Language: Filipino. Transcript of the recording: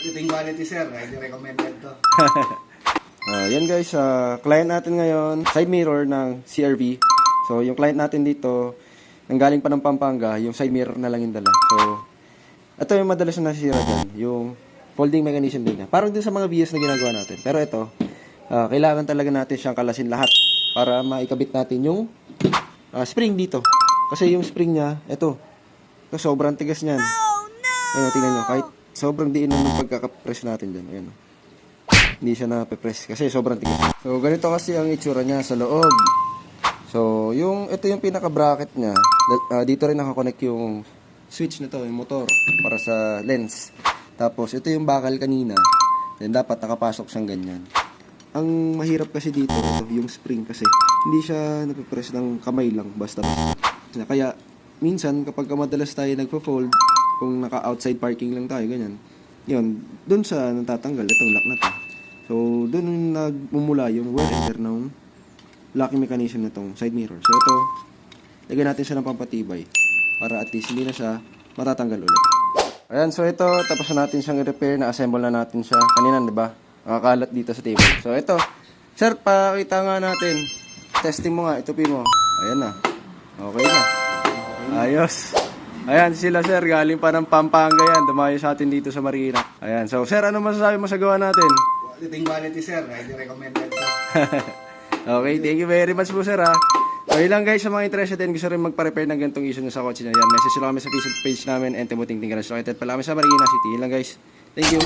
Quality quality sir, highly recommended to. Yan guys, client natin ngayon, side mirror ng CRV. So yung client natin dito, nanggaling pa ng Pampanga, yung side mirror na lang yung dala. So ito yung madalas na nasisira dyan, yung folding mechanism din niya. Parang din sa mga VS na ginagawa natin. Pero ito, kailangan talaga natin siyang kalasin lahat para maikabit natin yung spring dito. Kasi yung spring niya, ito sobrang tigas niyan. Ayun, tingnan nyo, kahit sobrang diin ng pagkakapress natin dyan. Ayun. Hindi siya na-press kasi sobrang tigas. So, ganito kasi ang itsura niya sa loob. So, ito yung pinaka-bracket niya. Dito rin nakakonect yung switch na to, yung motor, para sa lens. Tapos, ito yung bakal kanina. Then, dapat nakapasok siyang ganyan. Ang mahirap kasi dito, ito, yung spring kasi, hindi siya napipress ng kamay lang, basta-basta. Kaya, minsan, kapag madalas tayo nagpo-fold, kung naka-outside parking lang tayo, ganyan, yun, dun sa natatanggal, itong lock na to. So, dun nagmumula yung wear and tear ng locking mechanism na tong side mirror. So, ito, lagyan natin siya ng pampatibay para at least hindi na siya matatanggal ulit. Ayan, so ito, tapos na natin siyang i-repair, na-assemble na natin siya. Kanina, di ba? Nakakalat dito sa table. So, ito, sir, pakita nga natin. Testing mo nga, itupin mo. Ayan na. Okay na. Ayos. Ayan, sila sir, galing pa ng Pampanga yan. Dumayo sa atin dito sa Marina. Ayan, so sir, ano masasabi mo sa gawa natin? Quality sir, highly recommended to. Okay, thank you very much po sir ha. So yun lang guys, sa mga interested and gusto rin magpa-repair ng ganitong issue nyo sa kotse nyo. Yan, message lang kami sa Facebook page namin and Timuting Garage Located pala kami sa Marina City. Yun lang guys. Thank you.